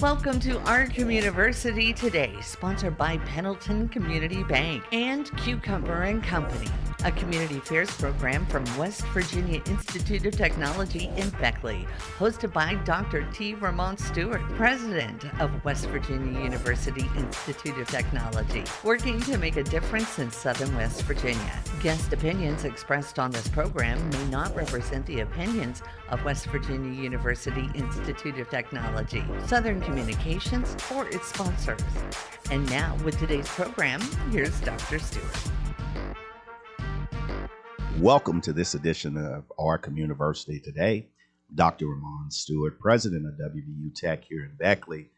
Welcome to our Communiversity today, sponsored by Pendleton Community Bank and Cucumber and Company, a community affairs program from West Virginia Institute of Technology in Beckley, hosted by Dr. T. Ramon Stuart, president of West Virginia University Institute of Technology, working to make a difference in Southern West Virginia. Guest opinions expressed on this program may not represent the opinions of West Virginia University Institute of Technology, Southern Communications, or its sponsors. And now, with today's program, here's Dr. Stuart. Welcome to this edition of our Communiversity today. Dr. Ramon Stuart, president of WVU Tech here in Beckley.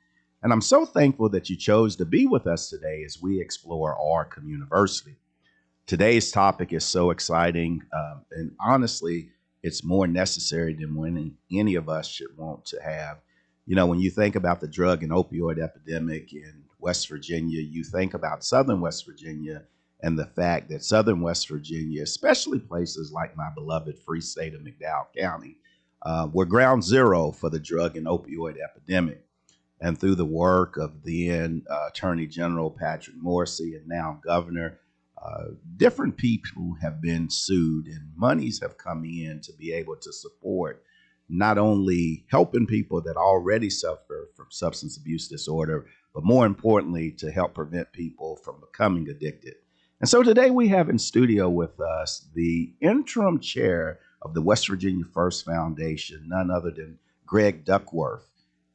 And I'm so thankful that you chose to be with us today as we explore our Communiversity. Today's topic is so exciting, and honestly, it's more necessary than when any of us should want to have. You know, when you think about the drug and opioid epidemic in West Virginia, you think about Southern West Virginia and the fact that Southern West Virginia, especially places like my beloved free state of McDowell County, were ground zero for the drug and opioid epidemic. And through the work of then Attorney General Patrick Morrisey and now Governor, different people have been sued and monies have come in to be able to support not only helping people that already suffer from substance abuse disorder, but more importantly, to help prevent people from becoming addicted. And so today we have in studio with us the interim chair of the West Virginia First Foundation, none other than Greg Duckworth.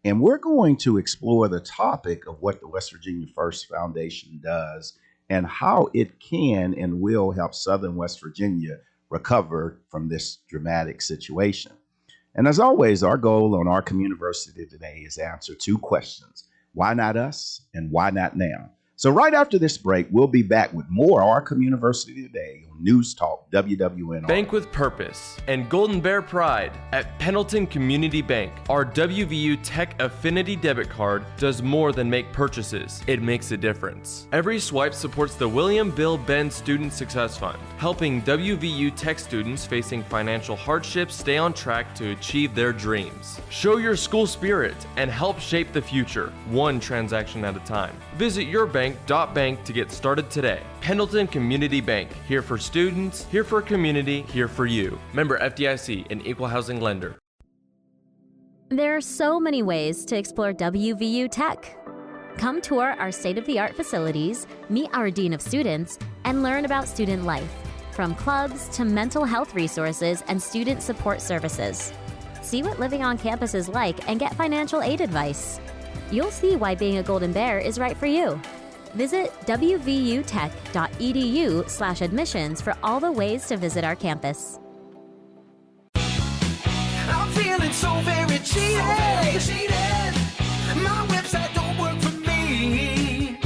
And we're going to explore the topic of what the West Virginia First Foundation does and how it can and will help Southern West Virginia recover from this dramatic situation. And as always, our goal on our Communiversity today is to answer two questions. Why not us and why not now? So right after this break, we'll be back with more Our Communiversity today on News Talk WWNR. Bank with Purpose and Golden Bear Pride at Pendleton Community Bank. Our WVU Tech Affinity debit card does more than make purchases. It makes a difference. Every swipe supports the William Bill Benn Student Success Fund, helping WVU Tech students facing financial hardships stay on track to achieve their dreams. Show your school spirit and help shape the future, one transaction at a time. Visit yourbank.bank to get started today. Pendleton Community Bank, here for students, here for community, here for you. Member FDIC, an equal housing lender. There are so many ways to explore WVU Tech. Come tour our state-of-the-art facilities, meet our Dean of Students, and learn about student life, from clubs to mental health resources and student support services. See what living on campus is like and get financial aid advice. You'll see why being a Golden Bear is right for you. Visit wvutech.edu/admissions for all the ways to visit our campus. I'm feeling so very cheated. My website don't work for me.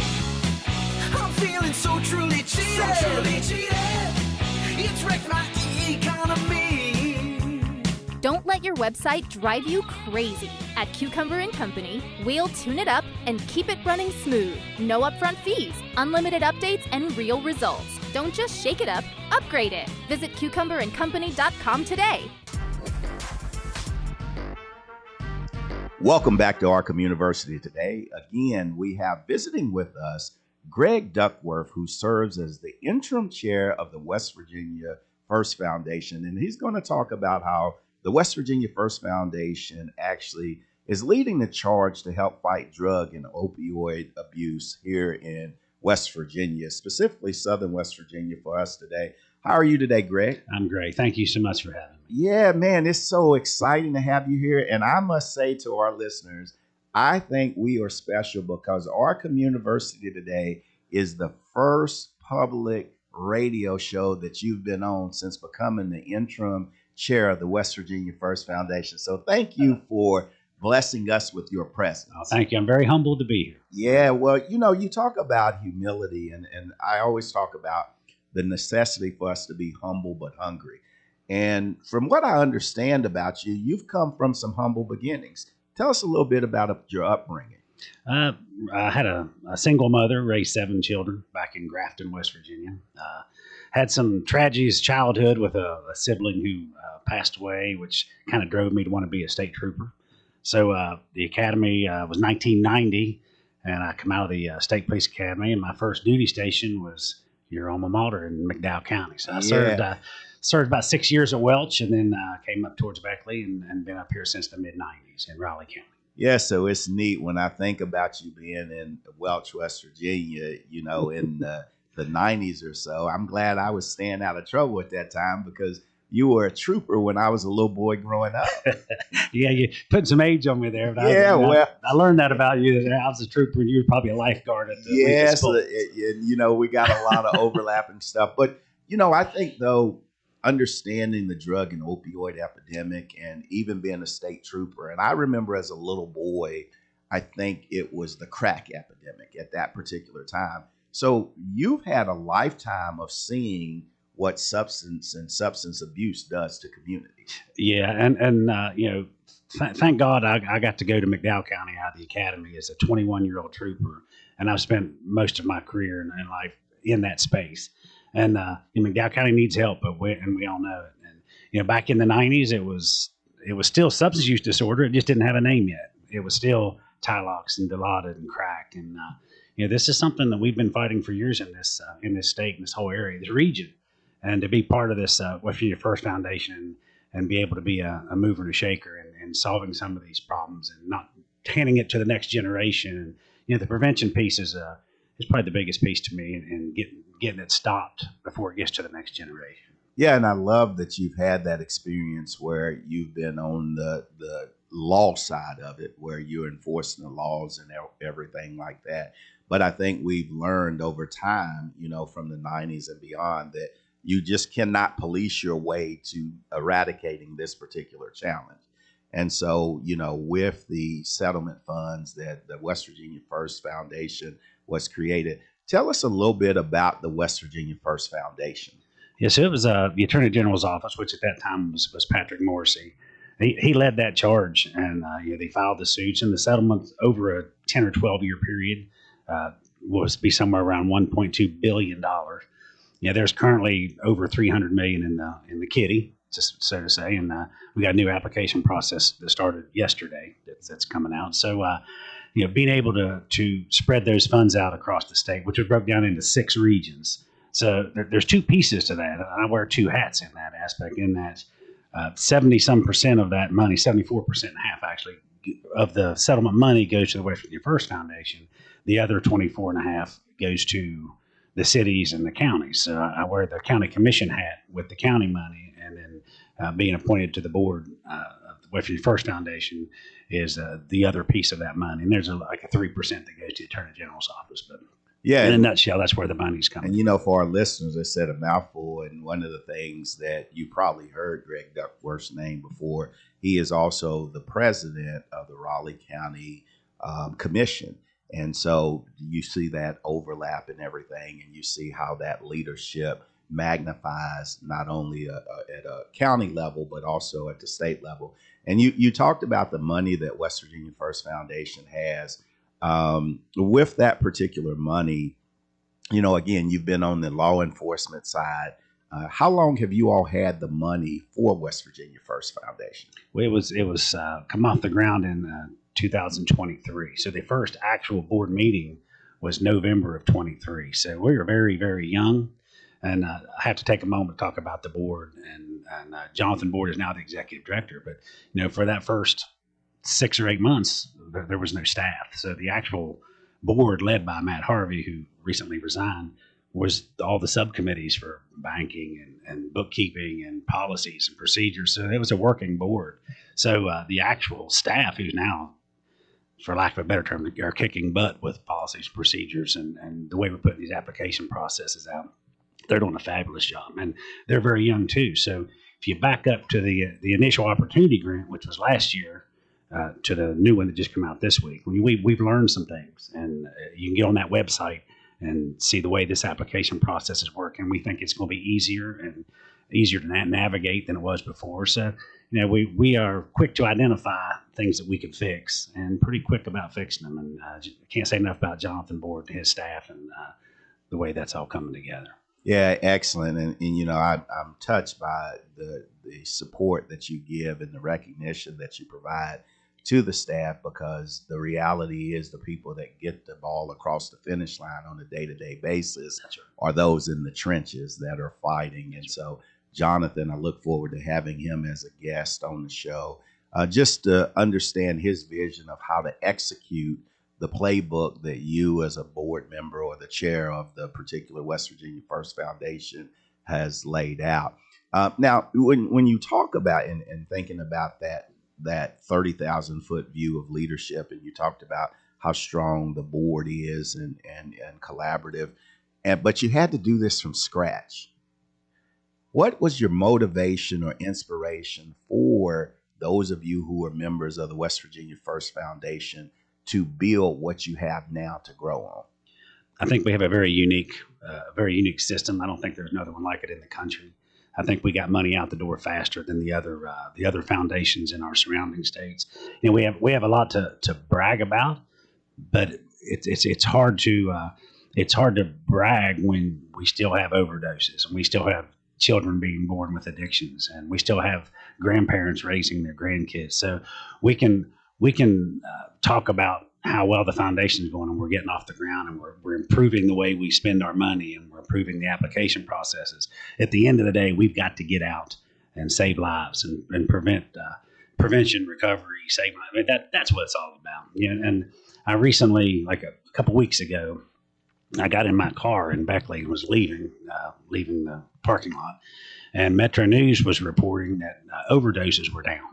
I'm feeling so truly cheated. It's wrecked my economy. Don't let your website drive you crazy. At Cucumber and Company, we'll tune it up and keep it running smooth. No upfront fees, unlimited updates, and real results. Don't just shake it up, upgrade it. Visit cucumberandcompany.com today. Welcome back to our Communiversity today. Again, we have visiting with us Greg Duckworth, who serves as the interim chair of the West Virginia First Foundation. And he's going to talk about how the West Virginia First Foundation actually is leading the charge to help fight drug and opioid abuse here in West Virginia, specifically Southern West Virginia for us today. How are you today, Greg? I'm great. Thank you so much for having me. Yeah, man, it's so exciting to have you here. And I must say to our listeners, I think we are special because our Communiversity today is the first public radio show that you've been on since becoming the interim chair of the West Virginia First Foundation. So thank you for blessing us with your presence. Oh, thank you. I'm very humbled to be here. Yeah, well, you know, you talk about humility, and I always talk about the necessity for us to be humble but hungry. And from what I understand about you, you've come from some humble beginnings. Tell us a little bit about your upbringing. I had a single mother, raised 7 children back in Grafton, West Virginia. Had some tragedies childhood with a sibling who passed away, which kind of drove me to want to be a state trooper. So the academy was 1990, and I come out of the State Police Academy, and my first duty station was your alma mater in McDowell County. So I served about 6 years at Welch, and then came up towards Beckley and been up here since the mid-90s in Raleigh County. Yeah, so it's neat when I think about you being in Welch, West Virginia, in the 90s or so. I'm glad I was staying out of trouble at that time because you were a trooper when I was a little boy growing up. Yeah, you put some age on me there. But I learned that about you. That I was a trooper and you were probably a lifeguard at the Yes, we got a lot of overlapping stuff. But, I think, though, understanding the drug and opioid epidemic and even being a state trooper. And I remember as a little boy, I think it was the crack epidemic at that particular time. So you've had a lifetime of seeing what substance and substance abuse does to communities. Yeah. And thank God I got to go to McDowell County out of the academy as a 21-year-old trooper. And I've spent most of my career and life in that space. And McDowell County needs help, but we all know it. And back in the 90s, it was still substance use disorder. It just didn't have a name yet. It was still Tylox and Dilaudid and crack. And this is something that we've been fighting for years in this state, in this whole area, this region. And to be part of this West Virginia First Foundation and be able to be a mover and a shaker in solving some of these problems and not handing it to the next generation. And the prevention piece is probably the biggest piece to me, and getting it stopped before it gets to the next generation. Yeah, and I love that you've had that experience where you've been on the law side of it, where you're enforcing the laws and everything like that. But I think we've learned over time, from the 90s and beyond, that you just cannot police your way to eradicating this particular challenge. And so, with the settlement funds that the West Virginia First Foundation was created, tell us a little bit about the West Virginia First Foundation. Yes, it was the Attorney General's office, which at that time was Patrick Morrissey. He led that charge, and they filed the suits, and the settlement over a 10 or 12 year period was be somewhere around $1.2 billion. There's currently over $300 million in the kitty, just so to say, and we got a new application process that started yesterday that's coming out. So, being able to spread those funds out across the state, which was broke down into 6 regions. So there's 2 pieces to that. I wear 2 hats in that aspect, in that 70% of that money, 74% and a half actually, of the settlement money goes to the West Virginia First Foundation. The other 24.5 goes to the cities and the counties. So I wear the county commission hat with the county money, and then being appointed to the board of the West Virginia First Foundation is the other piece of that money. And there's like a 3% that goes to the Attorney General's office. But yeah, in a nutshell, that's where the money's coming. And for our listeners, I said a mouthful, and one of the things that you probably heard Greg Duckworth's name before, he is also the president of the Raleigh County Commission. And so you see that overlap in everything, and you see how that leadership magnifies not only at a county level, but also at the state level. And you talked about the money that West Virginia First Foundation has. With that particular money, again, you've been on the law enforcement side. How long have you all had the money for West Virginia First Foundation? Well, it was come off the ground in 2023. So the first actual board meeting was November of 23. So we were very, very young. And I have to take a moment to talk about the board. And Jonathan Board is now the executive director. But, for that first 6 or 8 months, there was no staff. So the actual board, led by Matt Harvey, who recently resigned, was all the subcommittees for banking and bookkeeping and policies and procedures. So it was a working board. So the actual staff, who's now, for lack of a better term, are kicking butt with policies, procedures, and the way we're putting these application processes out, they're doing a fabulous job. And they're very young too. So if you back up to the initial opportunity grant, which was last year, to the new one that just came out this week, we've learned some things, and you can get on that website and see the way this application process is working. We think it's going to be easier to navigate than it was before. So, we are quick to identify things that we can fix, and pretty quick about fixing them. And I can't say enough about Jonathan Board and his staff and the way that's all coming together. Yeah, excellent. And I'm touched by the support that you give and the recognition that you provide to the staff, because the reality is the people that get the ball across the finish line on a day-to-day basis are those in the trenches that are fighting. And so, Jonathan, I look forward to having him as a guest on the show, just to understand his vision of how to execute the playbook that you as a board member or the chair of the particular West Virginia First Foundation has laid out. Now, when you talk about and thinking about that 30,000 foot view of leadership, and you talked about how strong the board is and collaborative, but you had to do this from scratch. What was your motivation or inspiration for those of you who are members of the West Virginia First Foundation to build what you have now to grow on? I think we have a very unique system. I don't think there's another one like it in the country. I think we got money out the door faster than the other foundations in our surrounding states. You know, we have a lot to brag about, but it's hard to brag when we still have overdoses and we still have children being born with addictions, and we still have grandparents raising their grandkids. So we can talk about how well the foundation is going, and we're getting off the ground, and we're improving the way we spend our money, and we're improving the application processes. At the end of the day, we've got to get out and save lives and prevent prevention, recovery, save lives. I mean, that's what it's all about. You know, and I recently, like a couple weeks ago, I got in my car in Beckley and was leaving the parking lot, and Metro News was reporting that overdoses were down,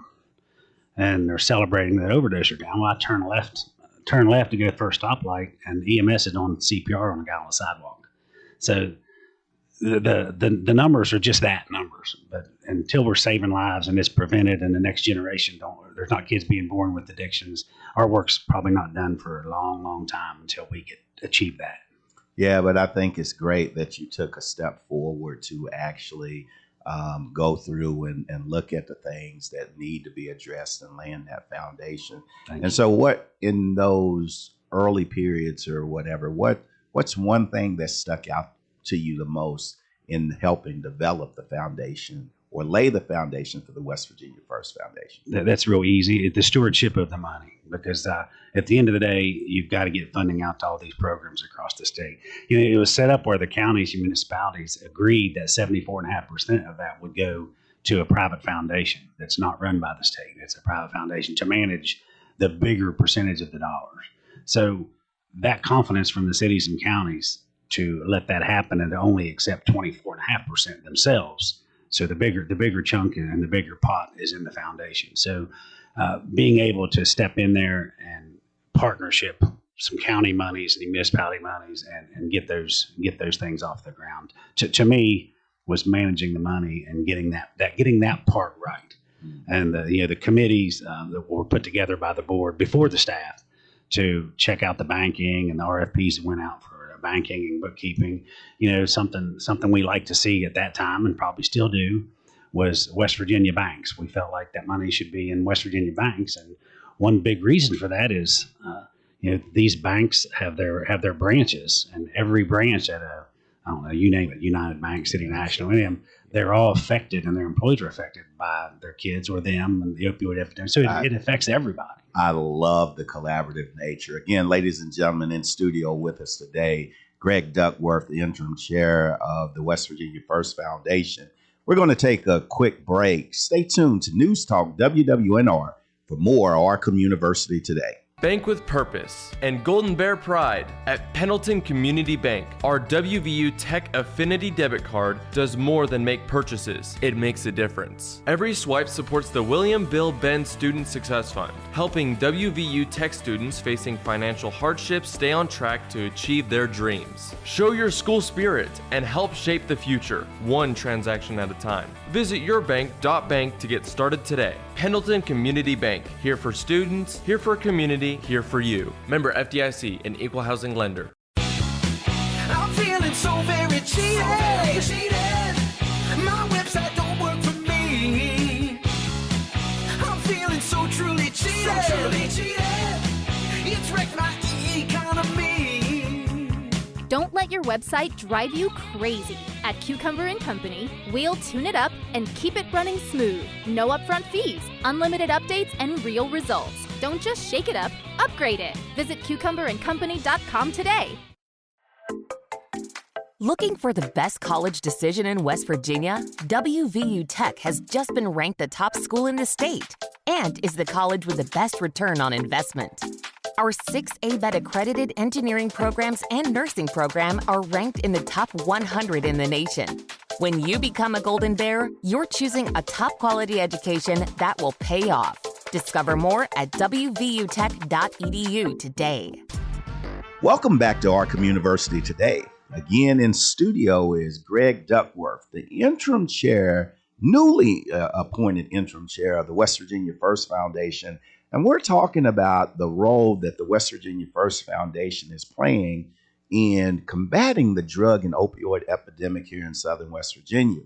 and they're celebrating that overdoses are down. Well, I turned left to go for a stoplight, and EMS is on CPR on a guy on the sidewalk. So the numbers are just that, numbers. But until we're saving lives and it's prevented, and the next generation there's not kids being born with addictions, our work's probably not done for a long, long time until we achieve that. Yeah, but I think it's great that you took a step forward to actually go through and look at the things that need to be addressed and laying that foundation. And so what, in those early periods or whatever, what's one thing that stuck out to you the most in helping develop the foundation or lay the foundation for the West Virginia First Foundation? That's real easy. The stewardship of the money, because at the end of the day, you've got to get funding out to all these programs across the state. You know, it was set up where the counties and municipalities agreed that 74.5% of that would go to a private foundation that's not run by the state. It's a private foundation to manage the bigger percentage of the dollars. So that confidence from the cities and counties to let that happen and to only accept 24.5% themselves. So the bigger chunk and the bigger pot is in the foundation. So being able to step in there and partnership some county monies and municipality monies and get those things off the ground, to me, was managing the money and getting that part right. And the committees that were put together by the board before the staff to check out the banking and the RFPs that went out for banking and bookkeeping. You know, something we like to see at that time, and probably still do, was West Virginia banks. We felt like that money should be in West Virginia banks, and one big reason for that is these banks have their branches, and every branch at I don't know, you name it, United Bank, City National, they're all affected, and their employees are affected by their kids or them and the opioid epidemic. So it affects everybody. I love the collaborative nature. Again, ladies and gentlemen, in studio with us today, Greg Duckworth, the interim chair of the West Virginia First Foundation. We're going to take a quick break. Stay tuned to News Talk WWNR for more of our Communiversity today. Bank with purpose and Golden Bear pride. At Pendleton Community Bank, our WVU Tech Affinity debit card does more than make purchases. It makes a difference. Every swipe supports the William Bill Benn Student Success Fund, helping WVU Tech students facing financial hardships stay on track to achieve their dreams. Show your school spirit and help shape the future, one transaction at a time. Visit yourbank.bank to get started today. Pendleton Community Bank, here for students, here for community, here for you. Member FDIC, an equal housing lender. I'm feeling so very cheated. My website don't work for me. I'm feeling so truly cheated. It's wrecked my economy. Don't let your website drive you crazy. At Cucumber & Company, we'll tune it up and keep it running smooth. No upfront fees, unlimited updates, and real results. Don't just shake it up, upgrade it. Visit cucumberandcompany.com today. Looking for the best college decision in West Virginia? WVU Tech has just been ranked the top school in the state and is the college with the best return on investment. Our 6 ABET accredited engineering programs and nursing program are ranked in the top 100 in the nation. When you become a Golden Bear, you're choosing a top quality education that will pay off. Discover more at wvutech.edu today. Welcome back to our Communiversity today. Again, in studio is Greg Duckworth, the interim chair, newly appointed interim chair of the West Virginia First Foundation. And we're talking about the role that the West Virginia First Foundation is playing in combating the drug and opioid epidemic here in Southern West Virginia.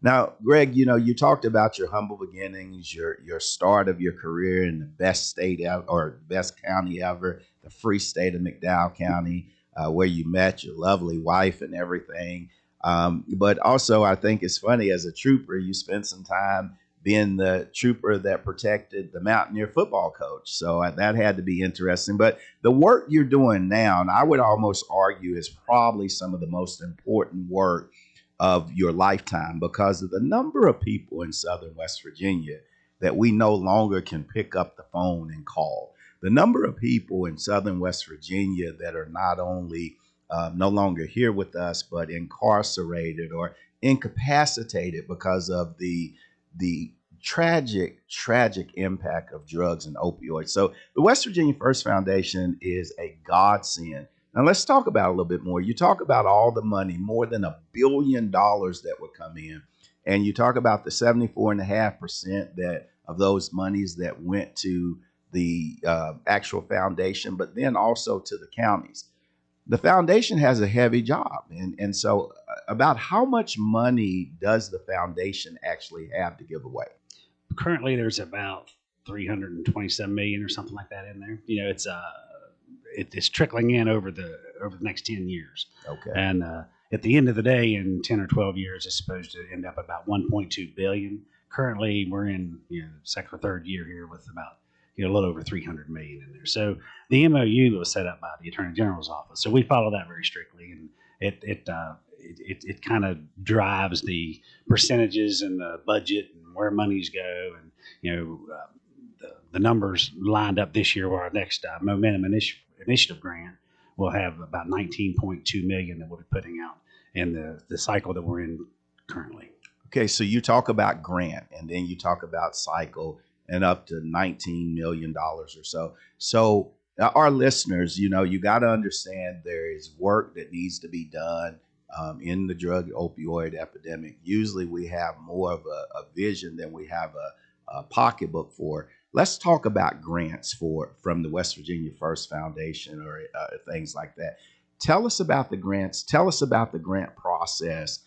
Now, Greg, you talked about your humble beginnings, your start of your career in the best state ever, or best county ever, the free state of McDowell County, where you met your lovely wife and everything. But also, I think it's funny, as a trooper, you spent some time being the trooper that protected the Mountaineer football coach. So that had to be interesting. But the work you're doing now, and I would almost argue, is probably some of the most important work of your lifetime, because of the number of people in Southern West Virginia that we no longer can pick up the phone and call. The number of people in Southern West Virginia that are not only no longer here with us, but incarcerated or incapacitated because of the tragic impact of drugs and opioids. So the West Virginia First Foundation is a godsend. Now let's talk about it a little bit more. You talk about all the money, more than $1 billion that would come in, and you talk about the 74.5% that of those monies that went to the actual foundation, but then also to the counties. The foundation has a heavy job. And so about how much money does the foundation actually have to give away? Currently, there's about 327 million or something like that in there. It's trickling in over the next 10 years. Okay. And at the end of the day, in 10 or 12 years, it's supposed to end up about 1.2 billion. Currently, we're in second or third year here with about a little over 300 million in there. So the MOU was set up by the Attorney General's office. So we follow that very strictly, and it kind of drives the percentages and the budget and where monies go. And the numbers lined up this year where our next Momentum Initiative grant will have about 19.2 million that we'll be putting out in the cycle that we're in currently. Okay, so you talk about grant, and then you talk about cycle, and up to $19 million or so. So our listeners, you got to understand there is work that needs to be done in the drug opioid epidemic. Usually we have more of a vision than we have a pocketbook for. Let's talk about grants from the West Virginia First Foundation or things like that. Tell us about the grants. Tell us about the grant process.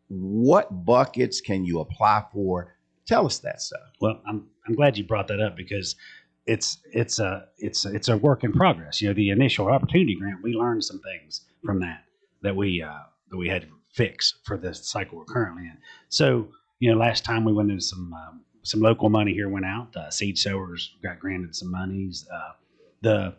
What buckets can you apply for? Tell us that stuff. Well, I'm glad you brought that up, because it's a work in progress. The initial opportunity grant, we learned some things from that we had to fix for the cycle we're currently in. So last time we went into some local money here went out. Seed sowers got granted some monies. The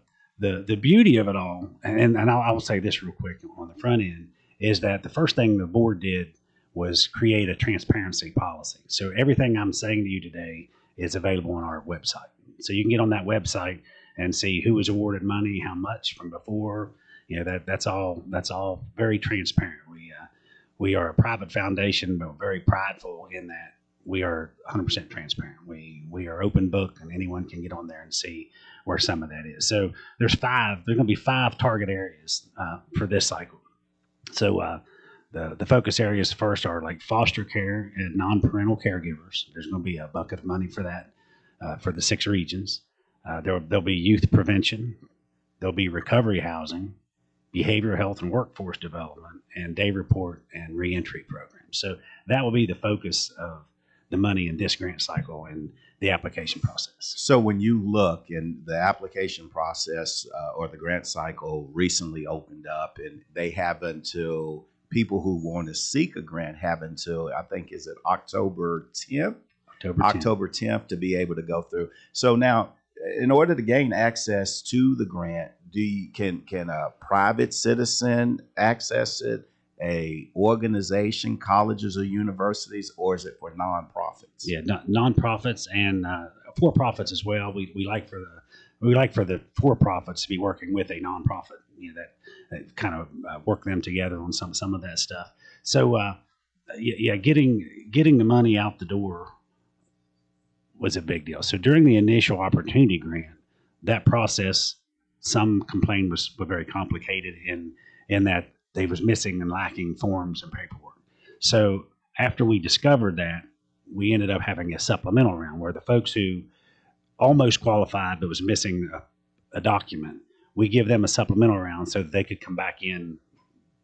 beauty of it all, and I will say this real quick on the front end, is that the first thing the board did was create a transparency policy. So everything I'm saying to you today is available on our website. So you can get on that website and see who was awarded money, how much from before. That's all very transparent. We are a private foundation, but very prideful in that we are 100% transparent. We are open book, and anyone can get on there and see where some of that is. So there's going to be 5 target areas for this cycle. So the focus areas first are like foster care and non-parental caregivers. There's going to be a bucket of money for that for the 6 regions. There'll be youth prevention. There'll be recovery housing, behavioral health and workforce development, and day report and reentry programs. So that will be the focus of the money in this grant cycle and the application process. So when you look, and the application process or the grant cycle recently opened up, and they have until people who want to seek a grant have until, I think, is it October 10th? October 10th to be able to go through. So now in order to gain access to the grant, can a private citizen access it, a organization, colleges or universities, or is it for nonprofits? Yeah, nonprofits and for-profits as well. We like for the for-profits to be working with a nonprofit, that kind of work them together on some of that stuff. So getting the money out the door was a big deal. So during the initial opportunity grant, that process, some complained was very complicated in that they was missing and lacking forms and paperwork. So after we discovered that, we ended up having a supplemental round where the folks who almost qualified but was missing a document, we give them a supplemental round so that they could come back in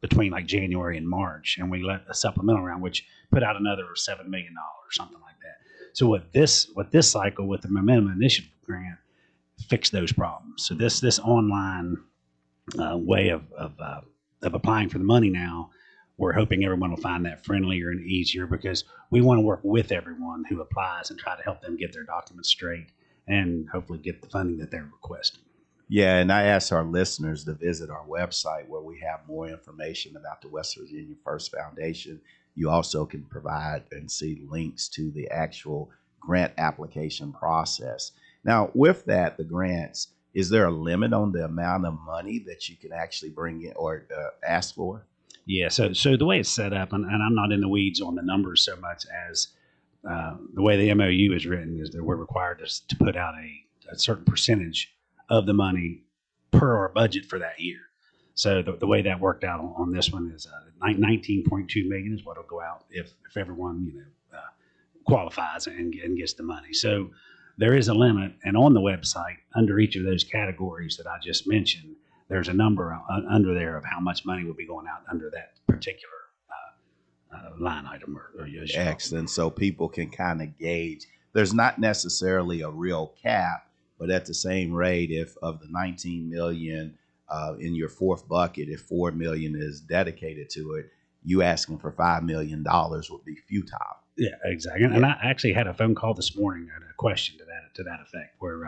between like January and March, and we let a supplemental round, which put out another $7 million or something like that. So what this cycle with the Momentum Initiative Grant fixed those problems. So this online way of applying for the money now, we're hoping everyone will find that friendlier and easier, because we want to work with everyone who applies and try to help them get their documents straight and hopefully get the funding that they're requesting. Yeah, and I asked our listeners to visit our website where we have more information about the West Virginia First Foundation. You also can provide and see links to the actual grant application process. Now, with that, the grants, is there a limit on the amount of money that you can actually bring in or ask for? Yeah, so the way it's set up, and I'm not in the weeds on the numbers so much as the way the MOU is written, is that we're required to put out a certain percentage of the money per our budget for that year. So the way that worked out on this one is $19.2 million is what will go out if everyone qualifies and gets the money. So there is a limit, and on the website, under each of those categories that I just mentioned, there's a number under there of how much money will be going out under that particular line item. Excellent. So people can kind of gauge. There's not necessarily a real cap, but at the same rate, if of the $19 million in your fourth bucket, if $4 million is dedicated to it, you asking for $5 million would be futile. Yeah, exactly. And I actually had a phone call this morning and a question to that effect, where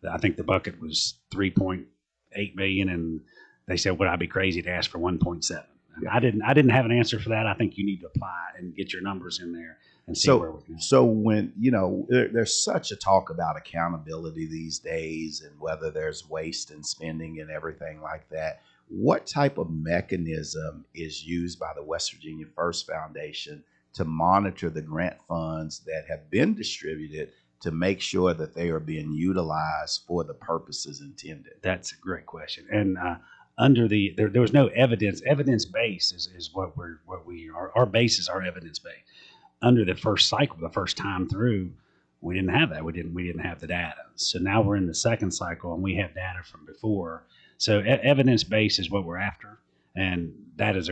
I think the bucket was $3.8 million, and they said, would I be crazy to ask for 1.7? I didn't have an answer for that. I think you need to apply and get your numbers in there and see where we're going. So when, there's such a talk about accountability these days and whether there's waste in spending and everything like that, what type of mechanism is used by the West Virginia First Foundation to monitor the grant funds that have been distributed to make sure that they are being utilized for the purposes intended? That's a great question. And under there was no evidence. Evidence base is what we are. Our bases are evidence based. Under the first cycle, the first time through, we didn't have that. We didn't have the data. So now we're in the second cycle, and we have data from before. So evidence base is what we're after, and that's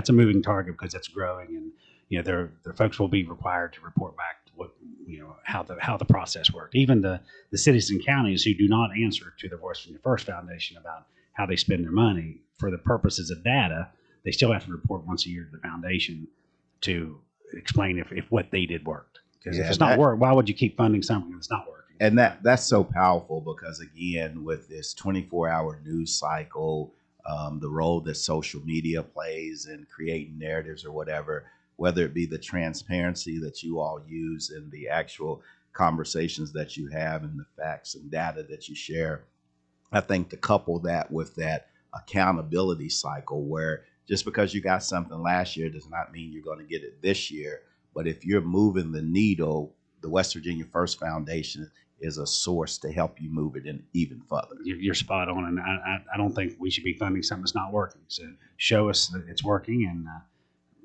a moving target because that's growing, and the folks will be required to report back how the process worked. Even the cities and counties who do not answer to the West Virginia First Foundation about how they spend their money for the purposes of data, they still have to report once a year to the foundation to explain if what they did worked. Because if it's not work, why would you keep funding something that's not working? And that's so powerful because, again, with this 24-hour news cycle, the role that social media plays in creating narratives or whatever, whether it be the transparency that you all use in the actual conversations that you have and the facts and data that you share, I think to couple that with that accountability cycle where just because you got something last year does not mean you're going to get it this year. But if you're moving the needle, the West Virginia First Foundation is a source to help you move it in even further. You're spot on, and I don't think we should be funding something that's not working. So show us that it's working and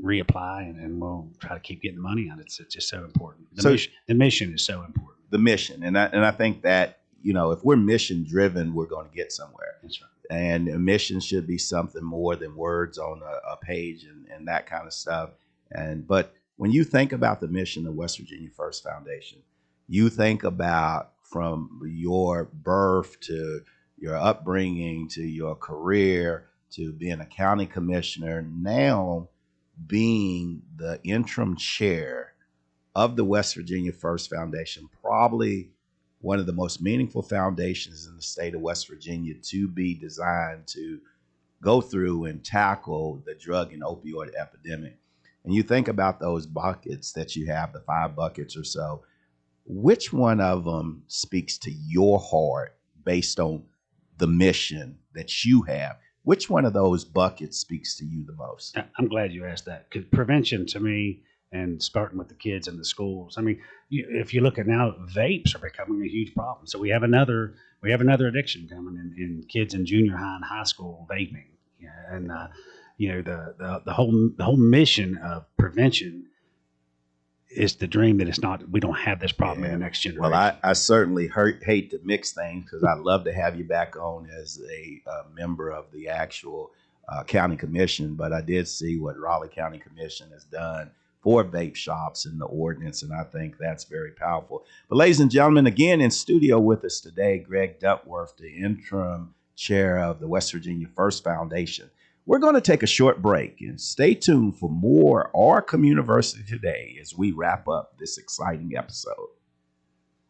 reapply, and we'll try to keep getting the money out. It's just so important. The mission is so important. The mission, and I think that if we're mission driven, we're going to get somewhere. That's right. And a mission should be something more than words on a page and that kind of stuff. But when you think about the mission of West Virginia First Foundation, you think about from your birth to your upbringing to your career to being a county commissioner, now being the interim chair of the West Virginia First Foundation, probably one of the most meaningful foundations in the state of West Virginia to be designed to go through and tackle the drug and opioid epidemic. And you think about those buckets that you have, the 5 buckets or so, which one of them speaks to your heart based on the mission that you have? Which one of those buckets speaks to you the most? I'm glad you asked that, because prevention to me, and starting with the kids in the schools. I mean, if you look at now, vapes are becoming a huge problem. So we have another addiction coming in kids in junior high and high school, vaping. Yeah, and the whole mission of prevention is the dream that we don't have this problem in the next generation. Well, I certainly hate to mix things, because I'd love to have you back on as a member of the actual county commission, but I did see what Raleigh County Commission has done for vape shops in the ordinance, and I think that's very powerful. But ladies and gentlemen, again in studio with us today, Greg Duckworth, the interim chair of the West Virginia First Foundation. We're going to take a short break and stay tuned for more Our Communiversity today as we wrap up this exciting episode.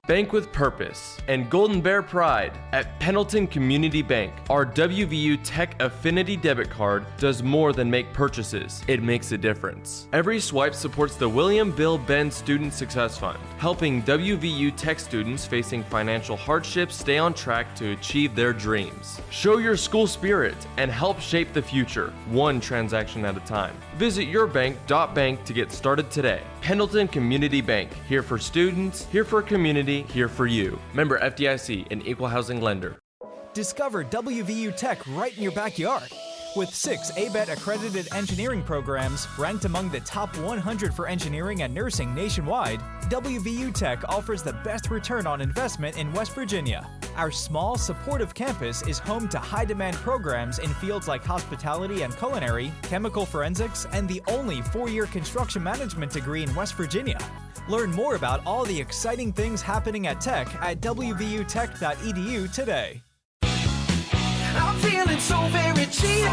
Bank with purpose and Golden Bear pride. At Pendleton Community Bank, our WVU Tech Affinity debit card does more than make purchases. It makes a difference. Every swipe supports the William Bill Benn Student Success Fund, helping WVU Tech students facing financial hardships stay on track to achieve their dreams. Show your school spirit and help shape the future, one transaction at a time. Visit yourbank.bank to get started today. Pendleton Community Bank, here for students, here for community, here for you. Member FDIC, an equal housing lender. Discover WVU Tech right in your backyard. With 6 ABET accredited engineering programs ranked among the top 100 for engineering and nursing nationwide, WVU Tech offers the best return on investment in West Virginia. Our small, supportive campus is home to high-demand programs in fields like hospitality and culinary, chemical forensics, and the only 4-year construction management degree in West Virginia. Learn more about all the exciting things happening at Tech at wvutech.edu today. I'm feeling so very cheated.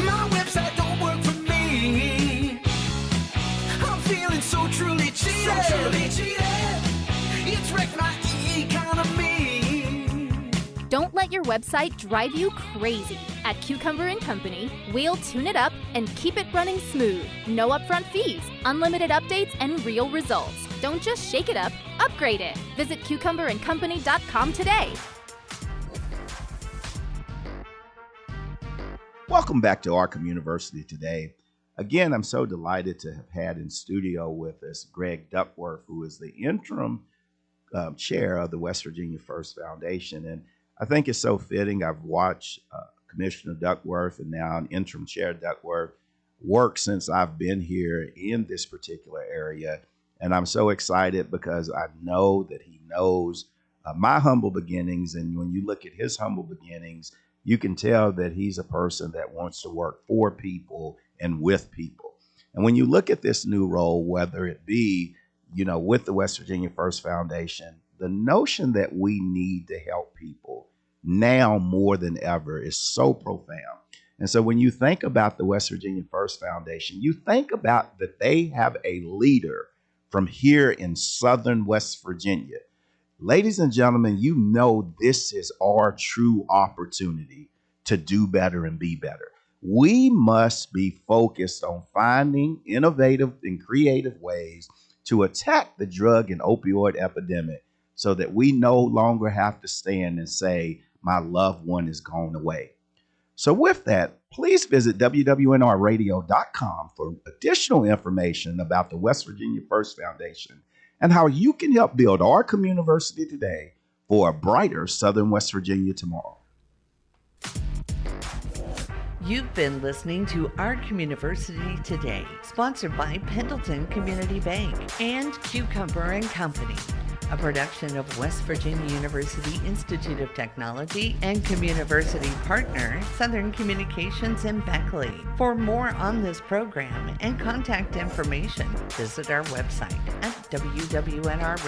My website don't work for me. I'm feeling so truly cheated. It's wrecked my economy. Don't let your website drive you crazy. At Cucumber & Company, we'll tune it up and keep it running smooth. No upfront fees, unlimited updates, and real results. Don't just shake it up, upgrade it. Visit cucumberandcompany.com today. Welcome back to Our Communiversity today. Again, I'm so delighted to have had in studio with us Greg Duckworth, who is the interim chair of the West Virginia First Foundation. And I think it's so fitting. I've watched Commissioner Duckworth and now an interim chair Duckworth work since I've been here in this particular area. And I'm so excited because I know that he knows my humble beginnings. And when you look at his humble beginnings, you can tell that he's a person that wants to work for people and with people. And when you look at this new role, whether it be, with the West Virginia First Foundation, the notion that we need to help people now more than ever is so profound. And so when you think about the West Virginia First Foundation, you think about that they have a leader from here in Southern West Virginia. Ladies and gentlemen, this is our true opportunity to do better and be better. We must be focused on finding innovative and creative ways to attack the drug and opioid epidemic so that we no longer have to stand and say, my loved one is gone away. So with that, please visit wwnrradio.com for additional information about the West Virginia First Foundation and how you can help build our communiversity today for a brighter Southern West Virginia tomorrow. You've been listening to Our Communiversity Today, sponsored by Pendleton Community Bank and Cucumber & Company, a production of West Virginia University Institute of Technology and Communiversity partner, Southern Communications in Beckley. For more on this program and contact information, visit our website at wwnrradio.com.